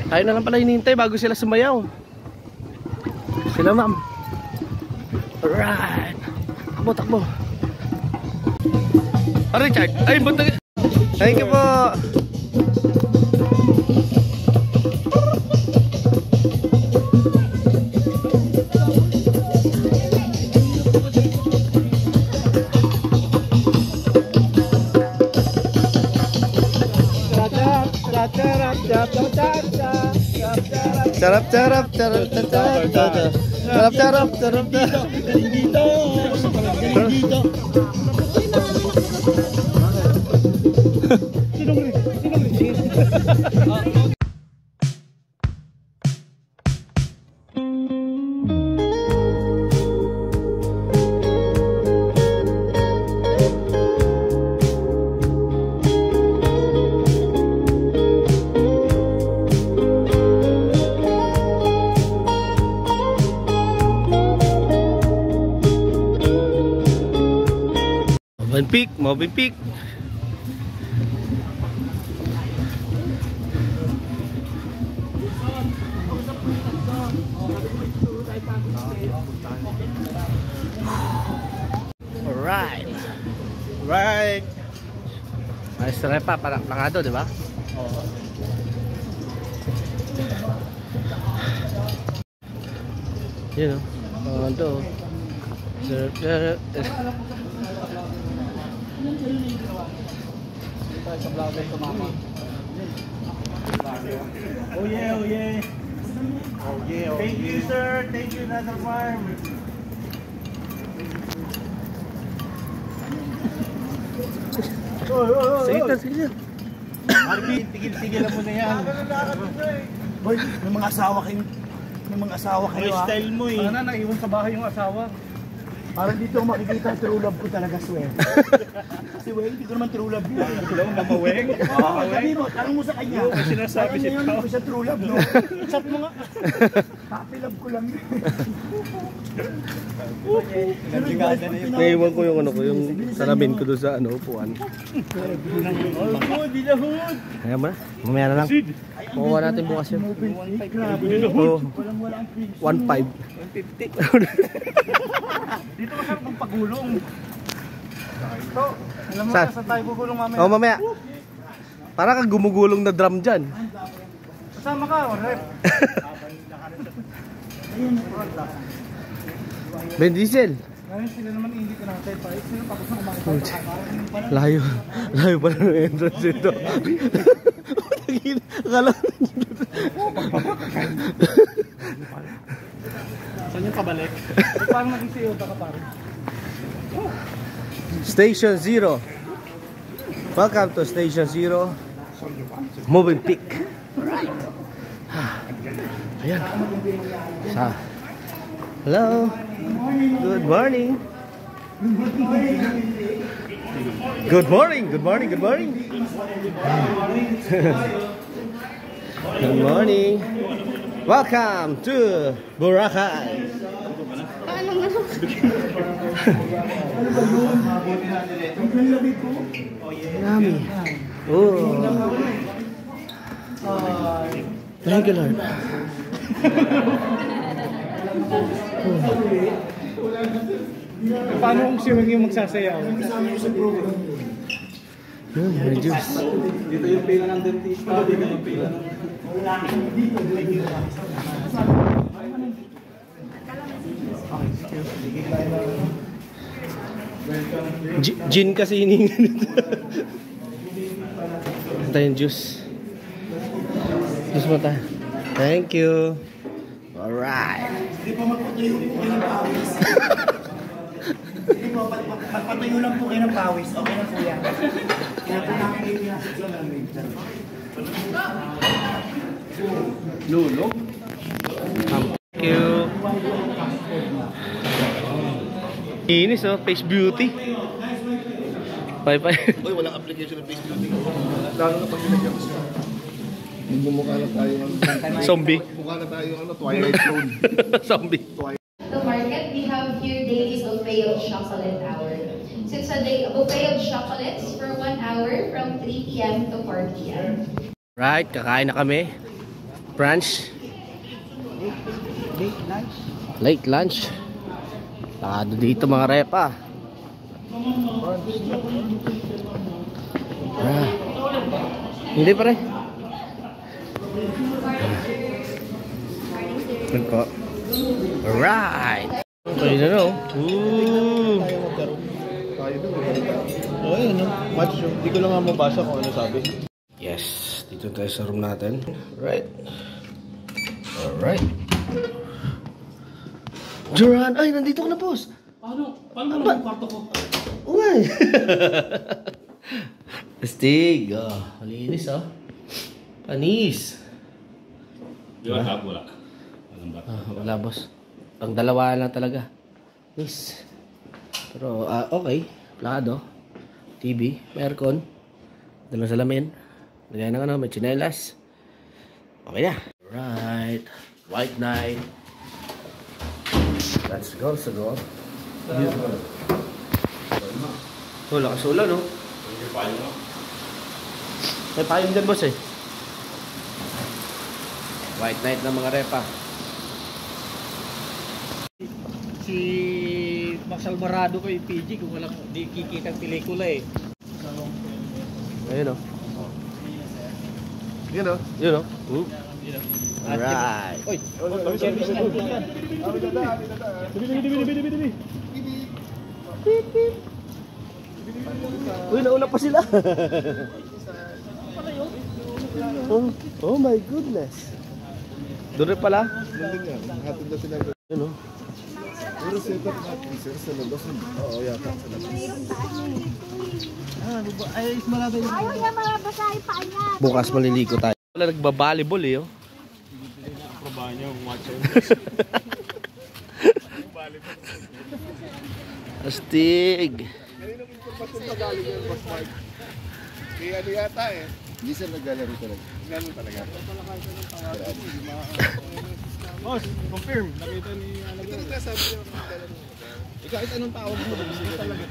Tayo na lang pala hinihintay bago sila sumayaw. Sila ma'am. Alright. Takbo, takbo. Ah, Richard. Ay, buntag. Thank you po. Charap charap charap charap charap charap charap dito. Mountain Peak. Alright. Right. Ayos na pa, palangado, di ba? Oo. Yun o. Palangado. Sa vlogger ko mama. Oh yeah, oh yeah. Oh yeah, oh thank you sir, thank you Nasa Farm. Sige. Arby, tigil lang muna yan. Boy, may mga asawa kayo. May mga asawa kayo ha. Style mo eh. Sana naiwan sa bahay yung asawa. Parang dito makikita ang true love ko talaga, swear. Si Weng, hindi ko naman true love yun. Ito lang, Mama Weng. Oo, sabi mo, tanong mo sa kanya. Oo, sinasabi siya ito. Hindi ko siya true love, no? Chat mo nga. Happy love ko lang yun. Naiwan ko yung ano ko, yung salamin ko doon sa ano, upuan. Dinahod! Ayan mo na, mamaya na lang. Makuha natin bukas yun. 1.5. 1.50. Dito masarap ng pagulong. Ito, alam mo na saan tayo gugulong mamaya? Oo, mamaya. Para kang gumugulong na drum dyan. Kasama ka, rep. Ben Diesel. Ngayon sila naman hindi ko natin pa. Sino tapos na kumakita? Layo pala ng entrance ito. Akala saan yung pabalik? Paano naging CEO ka pare? Station 0. Welcome to Station 0. Moving Peak. Alright. Ayan. Hello. Good morning. Good morning. Good morning. Good morning. Good morning. Welcome to Boracay. Yummy. Oh. Thank you, Lord. Paano kung si Weng yung magsasayaw? May juice. Dito yung pila ng dentista. Dito yung pila ng... Gin kasi hiningan nito. Ito yung juice. Juice mo tayo. Thank you. Alright. Hindi po magpatuyo po kayo ng pawis. Hindi po, magpatuyo lang po kayo ng pawis. Okay na po yan. Kaya po namin kayo pinasok lang namin. Lulo. Thank you. Inis oh, Face Beauty. Bye-bye. Uy, walang application ng Face Beauty. Lalo na pag ginagyan ko siya. Mumukha na tayo zombie. Mukha na tayo Twilight Zone. Zombie. The market, we have here daily buffet of chocolate hour. So it's a buffet of chocolates for 1 hour from 3 p.m. to 4 p.m. Right, kakain na kami. brunch. Late lunch. Late lunch. Lakado dito mga repa. Ah. Hindi pa rin. Yan po. Alright. Okay na no. Oo, yun. Match yun. Hindi ko lang nga mabasa kung ano sabi. Yes. Dito tayo sa room natin. Right. Alright. Joran! Ay, nandito ka na, boss! Paano mo lang yung kwarto ko? Uy! Astig! Oh, malinis, oh. Panis! Di ba wala? Wala, boss. Ang dalawa lang talaga. Yes. Pero, okay. Plakado. TV. May aircon. Dalang salamin. Lagay na may chinelas. Okay na. Right. White night. Let's go sa door. Oh, lakas ulan, no? May payong dyan, boss, eh. White night ng mga repa. Si Max Alvarado ko yung PG kung walang di kikita ang pelikula eh. Ayun, oh. Yun o. Yun, oh. Alright. Oy, service na yan. Bibi. Uy, nauna pa sila. Oh my goodness. Doon rin pala. Hatid na sila. Yun, oh. Pero setup natin, sir, sa labas. Oo, yata sa labas. Ay, malabay na. Ayaw niya mabasahin pa niya. Bukas maliligo tayo. Wala nagbabalibol, eh, oh. Trabaho niyo, watch out. Astig. Kaninong impormasyon na galing yan, Boss Mark? Kaya ano yata eh. Hindi sir naglalaro talaga. Ganun talaga. Boss, confirm. Nakita ni Alagay. Ito nagsasabi niya. Kahit anong tawag mo, talaga.